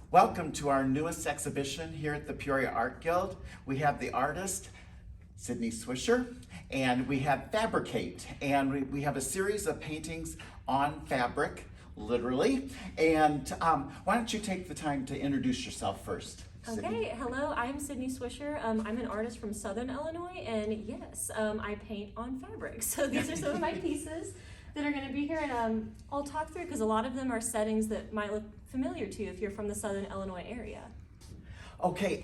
Welcome to our newest exhibition here at the Peoria Art Guild. We have the artist, Swisher, and we have Fabricate, and we have a series of paintings on fabric, literally. And why don't you take the time to introduce yourself first? Okay, hello, I'm Swisher. I'm an artist from Southern Illinois, and yes, I paint on fabric. So these are some of my pieces that are going to be here, and I'll talk through because a lot of them are settings that might look familiar to you if you're from the Southern Illinois area. Okay,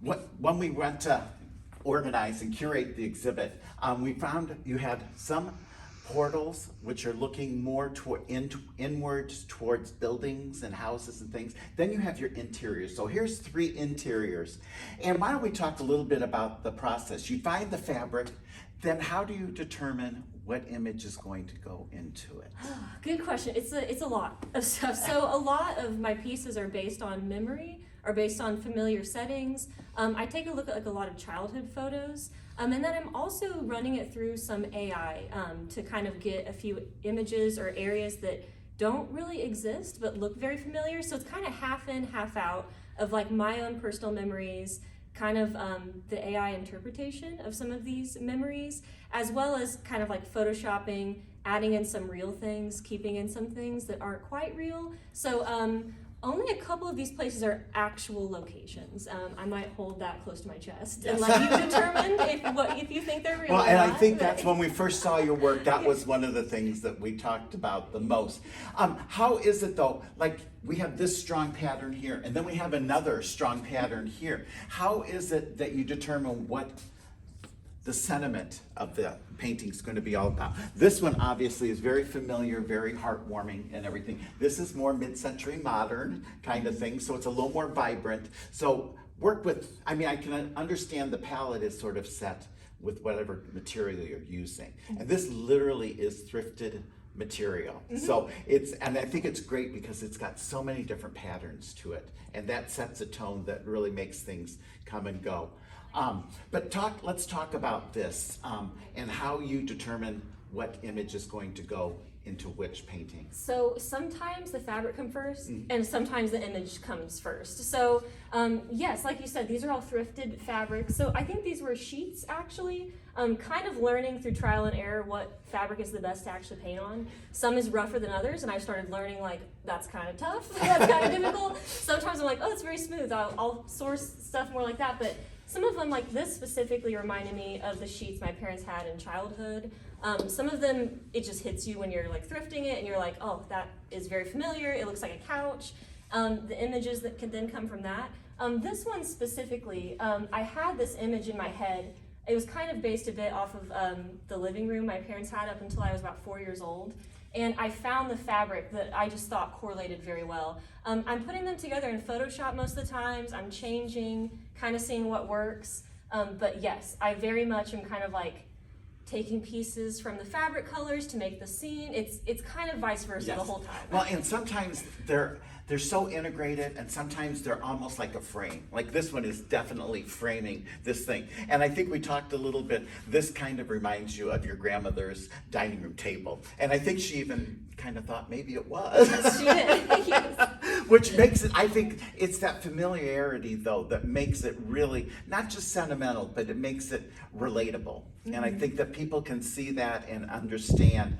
when we went to organize and curate the exhibit, we found you had some portals which are looking more inwards towards buildings and houses and things. Then you have your interiors. So here's 3 interiors. And why don't we talk a little bit about the process? You find the fabric, then how do you determine what image is going to go into it? Good question. It's a lot of stuff. So a lot of my pieces are based on memory, are based on familiar settings. I take a look at a lot of childhood photos. And then I'm also running it through some AI to kind of get a few images or areas that don't really exist but look very familiar. So it's kind of half in, half out of like my own personal memories, kind of the AI interpretation of some of these memories, as well as kind of like photoshopping, adding in some real things, keeping in some things that aren't quite real. So only a couple of these places are actual locations. I might hold that close to my chest and let you determine if you think they're real Well, or and not. I think that's when we first saw your work, that was one of the things that we talked about the most. How is it though, like we have this strong pattern here, and then we have another strong pattern here. How is it that you determine what the sentiment of the painting is going to be all about? This one obviously is very familiar, very heartwarming and everything. This is more mid-century modern kind of thing, so it's a little more vibrant. So work with, I mean, I can understand the palette is sort of set with whatever material you're using. And this literally is thrifted material. So it's, and I think it's great because it's got so many different patterns to it, and that sets a tone that really makes things come and go. But let's talk about this and how you determine what image is going to go into which painting. So sometimes the fabric comes first, and sometimes the image comes first. So yes, like you said, these are all thrifted fabrics. So I think these were sheets actually. Kind of learning through trial and error what fabric is the best to actually paint on. Some is rougher than others, and I started learning like that's kind of tough, that's kind of difficult. Sometimes I'm like, oh, it's very smooth. I'll source stuff more like that, but some of them, like this specifically, reminded me of the sheets my parents had in childhood. Some of them, it just hits you when you're like thrifting it and you're like, oh, that is very familiar. It looks like a couch. The images that can then come from that. This one specifically, I had this image in my head. It was kind of based a bit off of the living room my parents had up until I was about 4 years old. And I found the fabric that I just thought correlated very well. I'm putting them together in Photoshop most of the times. I'm changing, kind of seeing what works. But yes, I very much am kind of like taking pieces from the fabric colors to make the scene. It's kind of vice versa the whole time. Well, and sometimes they're so integrated, and sometimes they're almost like a frame. Like this one is definitely framing this thing. And I think we talked a little bit, this kind of reminds you of your grandmother's dining room table. And I think she even kind of thought maybe it was. Yes, she did. Yes. Which makes it, I think it's that familiarity though that makes it really, not just sentimental, but it makes it relatable. And I think that people can see that and understand,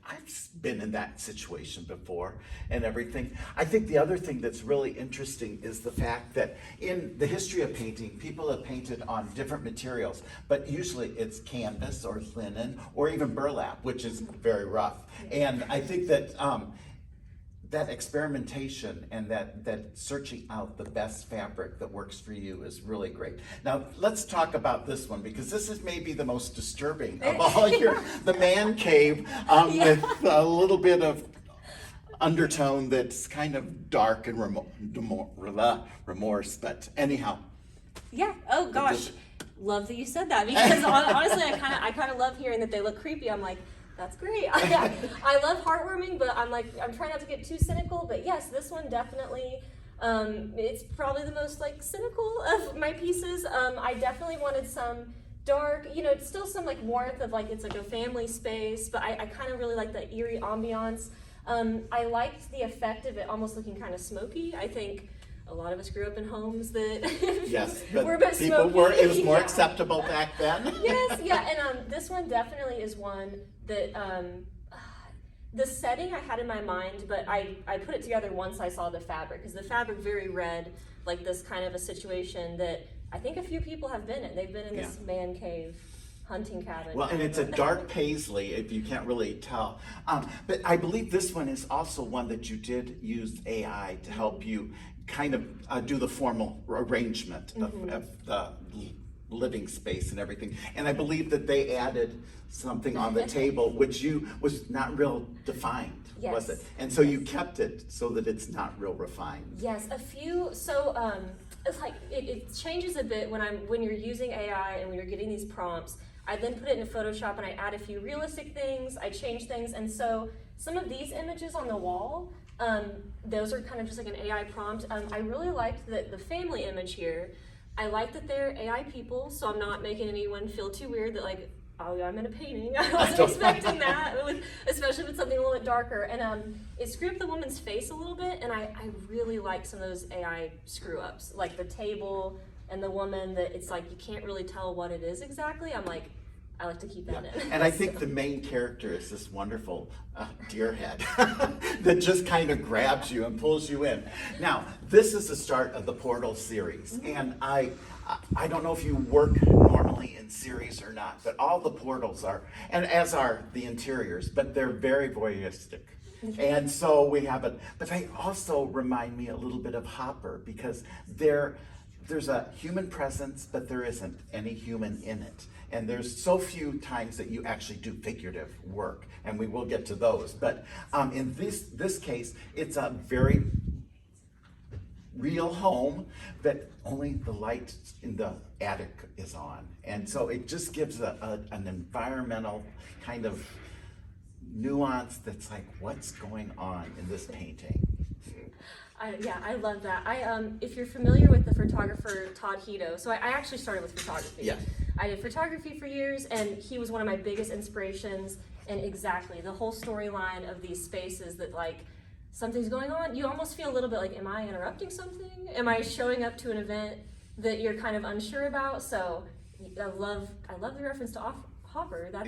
I've been in that situation before and everything. I think the other thing that's really interesting is the fact that in the history of painting, people have painted on different materials, but usually it's canvas or linen or even burlap, which is very rough. And I think that that experimentation and that searching out the best fabric that works for you is really great. Now let's talk about this one, because this is maybe the most disturbing of all the man cave with a little bit of undertone that's kind of dark and remorse, but anyhow. Yeah, oh gosh, love that you said that, because honestly I kind of love hearing that they look creepy. I'm like, that's great. I love heartwarming, but I'm trying not to get too cynical. But yes, this one definitely, it's probably the most like cynical of my pieces. I definitely wanted some dark, it's still some like warmth of like, it's like a family space, but I kind of really like the eerie ambiance. I liked the effect of it almost looking kind of smoky. I think a lot of us grew up in homes that Yes, were a but bit people smoky. were, it was more Yeah. acceptable back then. Yes, yeah, and this one definitely is one that the setting I had in my mind, but I put it together once I saw the fabric, because the fabric very read like this kind of a situation that I think a few people have been in. They've been in this man cave hunting cabin. Well, and it's a dark paisley, if you can't really tell. But I believe this one is also one that you did use AI to help you kind of do the formal arrangement of the living space and everything. And I believe that they added something on the table which was not real defined, was it? And so you kept it so that it's not real refined. Yes, a few. So it's like it changes a bit when you're using AI and when you're getting these prompts. I then put it in Photoshop and I add a few realistic things. I change things, and so some of these images on the wall, those are kind of just like an AI prompt. I really liked the family image here. I like that they're AI people, so I'm not making anyone feel too weird that like, oh, I'm in a painting. I wasn't expecting that, especially with something a little bit darker. And it screwed up the woman's face a little bit, and I really like some of those AI screw ups, like the table and the woman that it's like you can't really tell what it is exactly. I like to keep that in. And I think the main character is this wonderful deer head that just kind of grabs you and pulls you in. Now, this is the start of the Portal series, and I don't know if you work normally in series or not, but all the portals are, and as are the interiors, but they're very voyeuristic. And so we have it, but they also remind me a little bit of Hopper, because there's a human presence, but there isn't any human in it. And there's so few times that you actually do figurative work, and we will get to those. But in this case, it's a very real home, but only the light in the attic is on. And so it just gives an environmental kind of nuance that's like, what's going on in this painting? Yeah, I love that. If you're familiar with the photographer Todd Hito, so I actually started with photography. Yeah. I did photography for years, and he was one of my biggest inspirations. And exactly, the whole storyline of these spaces that like something's going on, you almost feel a little bit like, am I interrupting something? Am I showing up to an event that you're kind of unsure about? So I love the reference to Hopper. That's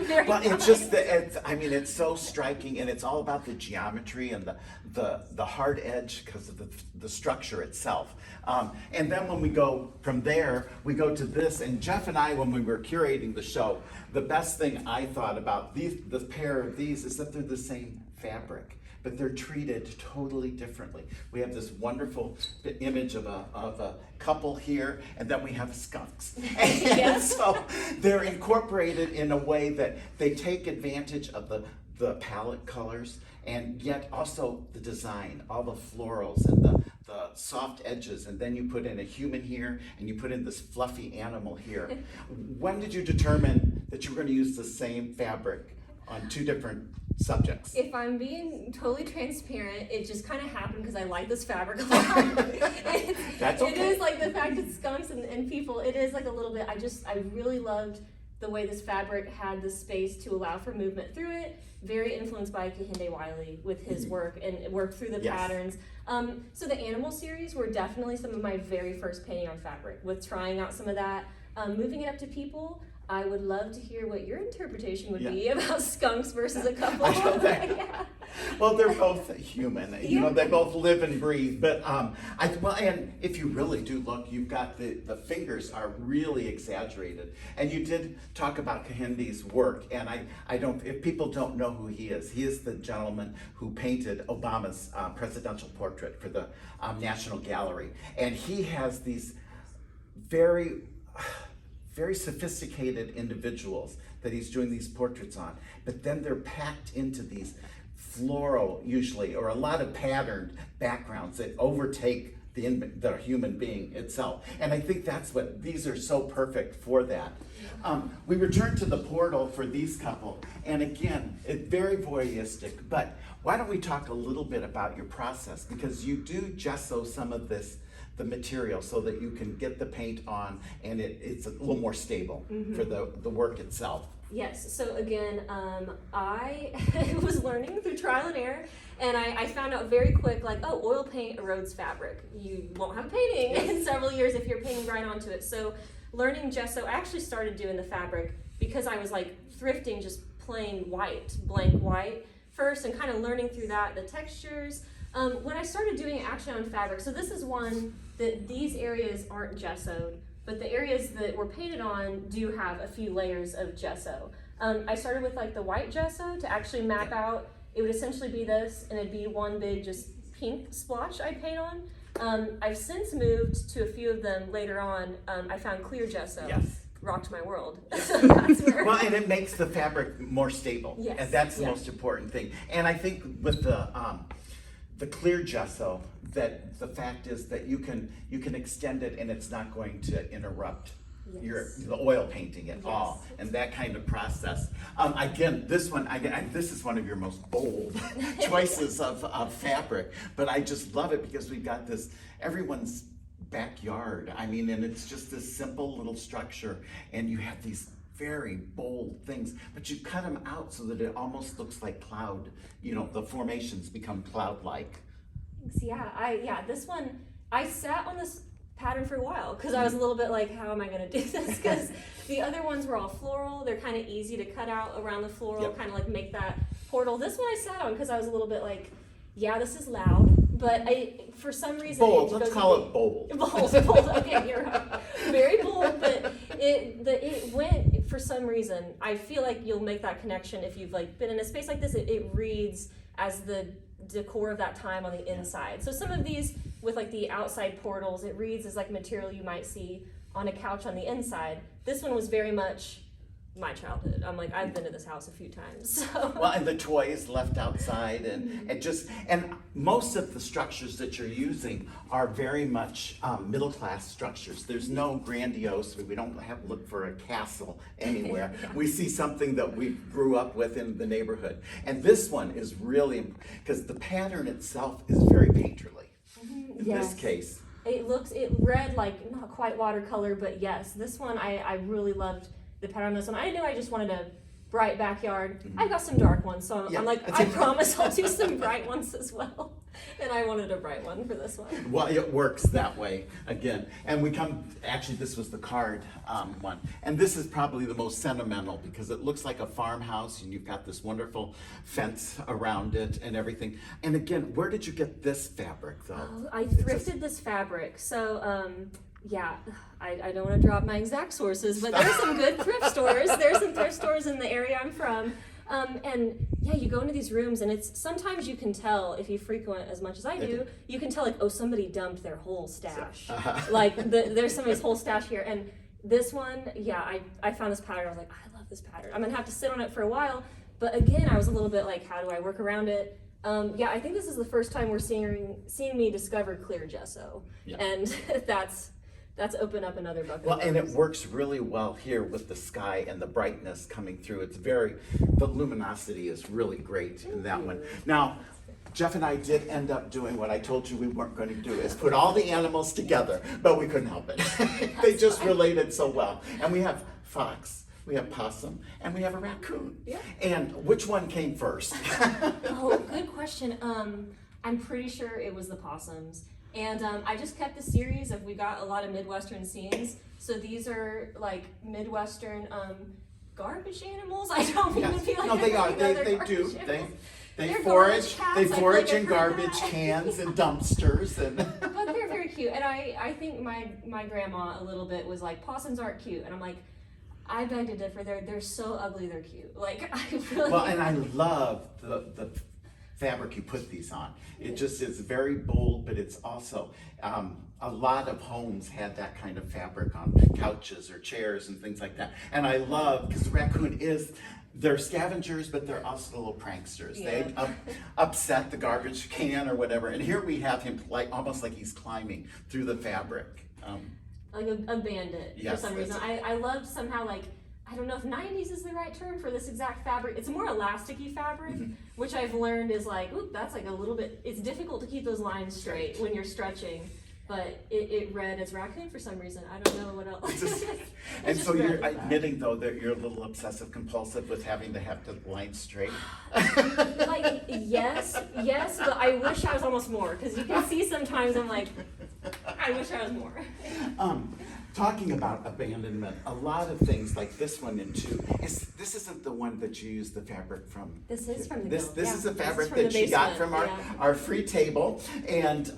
very well, fun. it's just it's so striking, and it's all about the geometry and the hard edge because of the structure itself. And then when we go from there, we go to this. And Jeff and I, when we were curating the show, the best thing I thought about the pair of these is that they're the same fabric, but they're treated totally differently. We have this wonderful image of a couple here, and then we have skunks. And Yes. so they're incorporated in a way that they take advantage of the palette colors, and yet also the design, all the florals and the soft edges, and then you put in a human here, and you put in this fluffy animal here. When did you determine that you were going to use the same fabric on two different subjects? If I'm being totally transparent, it just kind of happened because I like this fabric a lot. That's okay. It is like the fact that skunks and people, it is like a little bit, I really loved the way this fabric had the space to allow for movement through it. Very influenced by Kehinde Wiley with his work and work through the patterns. So the animal series were definitely some of my very first painting on fabric, with trying out some of that. Moving it up to people, I would love to hear what your interpretation would be about skunks versus a couple. I know that. Well, they're both human. You know, they both live and breathe. But and if you really do look, you've got the fingers are really exaggerated. And you did talk about Kehinde's work, and if people don't know who he is the gentleman who painted Obama's presidential portrait for the National Gallery. And he has these very sophisticated individuals that he's doing these portraits on, but then they're packed into these floral, usually, or a lot of patterned backgrounds that overtake the human being itself. And I think that's what, these are so perfect for that. We return to the portal for these couple, and again, it's very voyeuristic, but why don't we talk a little bit about your process, because you do gesso some of the material so that you can get the paint on, and it's a little more stable for the work itself. Yes, so again, I was learning through trial and error, and I found out very quick, like, oh, oil paint erodes fabric. You won't have painting in several years if you're painting right onto it. So learning gesso, I actually started doing the fabric because I was like thrifting just plain white, blank white first, and kind of learning through that, the textures. When I started doing it actually on fabric, so this is one that these areas aren't gessoed, but the areas that were painted on do have a few layers of gesso. I started with like the white gesso to actually map out. It would essentially be this, and it'd be one big just pink splotch I'd paint on. I've since moved to a few of them later on. I found clear gesso. Yes. Rocked my world. So that's where. Well, and it makes the fabric more stable. Yes. And that's the most important thing. And I think with the clear gesso, that the fact is that you can extend it and it's not going to interrupt the oil painting at all, and that kind of process. Again, this is one of your most bold choices of fabric, but I just love it because we've got this, everyone's backyard. I mean, and it's just this simple little structure, and you have these very bold things, but you cut them out so that it almost looks like cloud, the formations become cloud-like. This one, I sat on this pattern for a while because I was a little bit like, how am I going to do this? Because the other ones were all floral. They're kind of easy to cut out around the floral, kind of like make that portal. This one I sat on because I was a little bit like, yeah, this is loud, but for some reason, bold. Let's call it bold. Bold. Okay, you're right. Very bold, but it went for some reason. I feel like you'll make that connection if you've like been in a space like this. It reads as the decor of that time on the inside. So some of these with like the outside portals, it reads as like material you might see on a couch on the inside. This one was very much my childhood. I'm like, I've been to this house a few times. So. Well, and the toys left outside, and most of the structures that you're using are very much middle class structures. There's no grandiose. We don't have to look for a castle anywhere. We see something that we grew up with in the neighborhood, and this one is really because the pattern itself is very painterly. In this case, it read like not quite watercolor, but yes, this one I really loved. The pattern on this one. I knew I just wanted a bright backyard. I've got some dark ones, so I'm like, I promise I'll do some bright ones as well. And I wanted a bright one for this one. Well, it works that way again. And actually this was the card one. And this is probably the most sentimental because it looks like a farmhouse and you've got this wonderful fence around it and everything. And again, where did you get this fabric though? I thrifted this fabric. So, I don't want to drop my exact sources, but there's some good thrift stores. There's some thrift stores in the area I'm from. You go into these rooms and sometimes you can tell if you frequent as much as I do, you can tell like, oh, somebody dumped their whole stash. Like there's somebody's whole stash here. And this one, I found this pattern. I was like, I love this pattern. I'm gonna have to sit on it for a while. But again, I was a little bit like, how do I work around it? I think this is the first time we're seeing me discover clear gesso. And that's opened up another bucket. Well, and it works really well here with the sky and the brightness coming through. The luminosity is really great in that one. Now, Jeff and I did end up doing what I told you we weren't going to do, is put all the animals together, but we couldn't help it. They just related so well. And we have fox, we have possum, and we have a raccoon. Yeah. And which one came first? Oh, good question. I'm pretty sure it was the possums. And I just kept the series of, we got a lot of Midwestern scenes. So these are like Midwestern garbage animals. I don't even feel like they are. They do. They forage in garbage cans and dumpsters But they're very cute. And I think my grandma a little bit was like, possums aren't cute. And I'm like, I beg to differ. They're so ugly. They're cute. Like I really. Well, and I love the fabric you put these on. It just is very bold, but it's also a lot of homes had that kind of fabric on couches or chairs and things like that. And I love, because the raccoon they're scavengers, but they're also little pranksters. They upset the garbage can or whatever. And here we have him almost like he's climbing through the fabric. Like a bandit for some reason. I love somehow like, I don't know if 90s is the right term for this exact fabric. It's a more elasticy fabric, which I've learned is like, that's like a little bit, it's difficult to keep those lines straight when you're stretching. but it read as raccoon for some reason. I don't know what else. And It's so just you're read like that. admitting though that you're a little obsessive compulsive with having to have the line straight? Like, yes, but I wish I was almost more, because you can see sometimes I'm like, I wish I was more. Talking about abandonment, a lot of things like this one and two, this isn't the one that you use the fabric from. This is from the This guild, this yeah. is the This is fabric from the that she got basement, from yeah. our free table, and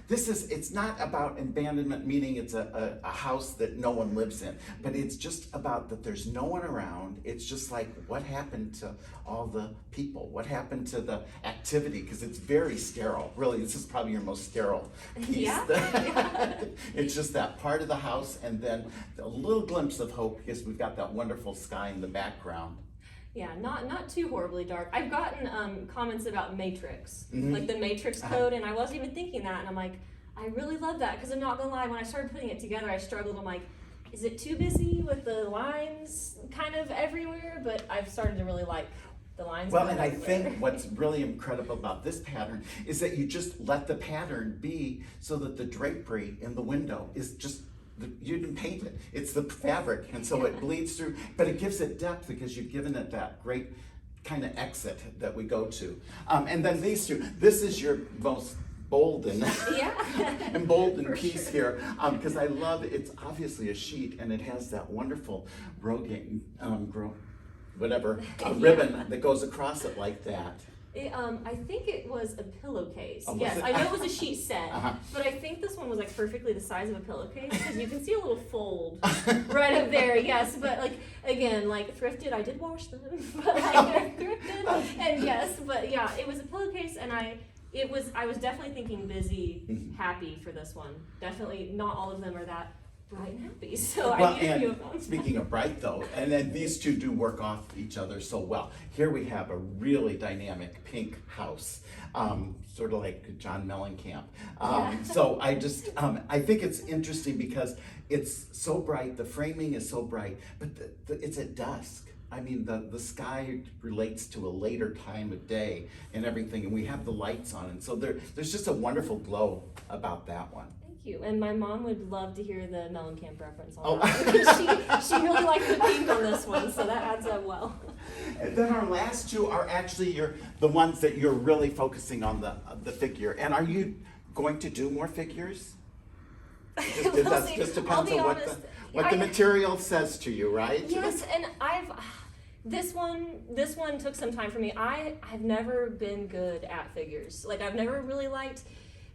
it's not about abandonment, meaning it's a house that no one lives in, but it's just about that there's no one around. It's just like, what happened to all the people? What happened to the activity? Because it's very sterile. Really, this is probably your most sterile piece. Yeah. It's just that part of the house, and then a little glimpse of hope because we've got that wonderful sky in the background. Yeah, not too horribly dark. I've gotten comments about Matrix, Mhm. like the Matrix code, and I wasn't even thinking that, and I'm like, I really love that, because I'm not gonna lie, when I started putting it together, I struggled. I'm like, is it too busy with the lines kind of everywhere? But I've started to really like the lines. Well, going and I everywhere. think what's really incredible about this pattern is that you just let the pattern be so that the drapery in the window is just, you didn't paint it. It's the fabric, and so it bleeds through, but it gives it depth because you've given it that great kind of exit that we go to. And then these two, this is your most bold and Yeah. emboldened For piece sure. here, because I love it. It's obviously a sheet, and it has that wonderful rogaine, whatever, ribbon that goes across it like that. I think it was a pillowcase. Oh, was Yes, it? I know it was a sheet set, Uh-huh. but I think this one was like perfectly the size of a pillowcase, because you can see a little fold right up there. Yes, but like again, like thrifted. I did wash them, but like they're thrifted. And yes, but yeah, it was a pillowcase, and I was definitely thinking busy, happy for this one. Definitely not all of them are that bright and happy, so Well, I need a few and of them. speaking of bright though, and then these two do work off each other so well. Here we have a really dynamic pink house, sort of like John Mellencamp. So I think it's interesting because it's so bright, the framing is so bright, but it's at dusk. I mean, the sky relates to a later time of day and everything, and we have the lights on, and so there's just a wonderful glow about that one. Thank you. And my mom would love to hear the Mellencamp reference on Oh. that. she really liked the pink on this one, so that adds up well. And then our last two are actually the ones that you're really focusing on the figure. And are you going to do more figures? We'll That see. just I'll depends be on honest. what the material says to you, right? Yes, and this one took some time for me. I've never been good at figures. Like, I've never really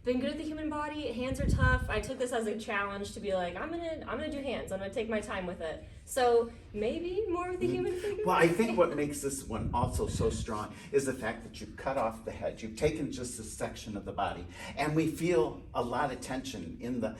been good at the human body. Hands are tough. I took this as a challenge to be like, I'm gonna do hands. I'm gonna take my time with it. So maybe more of the human figure. Well, I think what makes this one also so strong is the fact that you've cut off the head. You've taken just this section of the body, and we feel a lot of tension in the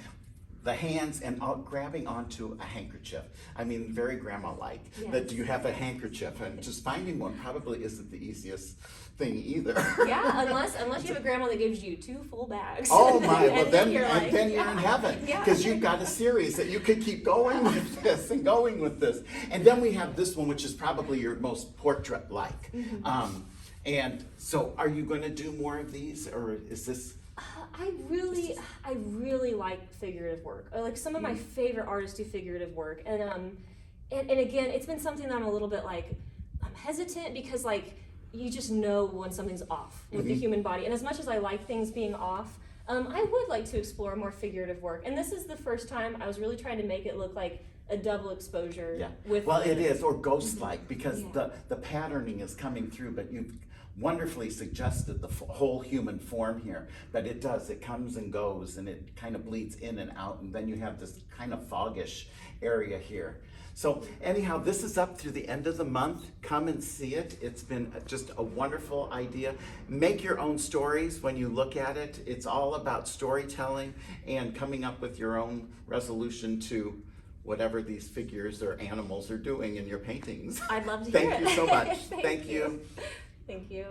hands and grabbing onto a handkerchief. I mean, very grandma-like, that you have a handkerchief, and just finding one probably isn't the easiest thing either. Yeah, unless you have a grandma that gives you 2 full bags. Oh my, well And then you're you're like, in yeah. heaven, Yeah. because you've got a series that you could keep going with this and going with this. And then we have this one, which is probably your most portrait-like. And so are you going to do more of these, or is this? I really like figurative work. Like, some of my favorite artists do figurative work, and again, it's been something that I'm a little bit like, I'm hesitant, because like, you just know when something's off with the human body. And as much as I like things being off, I would like to explore more figurative work. And this is the first time I was really trying to make it look like a double exposure. Yeah. With Well, it is, or ghost-like, because Yeah. the patterning is coming through, but you've wonderfully suggested the whole human form here. But it does, it comes and goes, and it kind of bleeds in and out, and then you have this kind of foggish area here. So anyhow, this is up through the end of the month. Come and see it. It's been just a wonderful idea. Make your own stories when you look at it. It's all about storytelling and coming up with your own resolution to whatever these figures or animals are doing in your paintings. I'd love to hear it. Thank you so much. Thank Thank you. Thank you.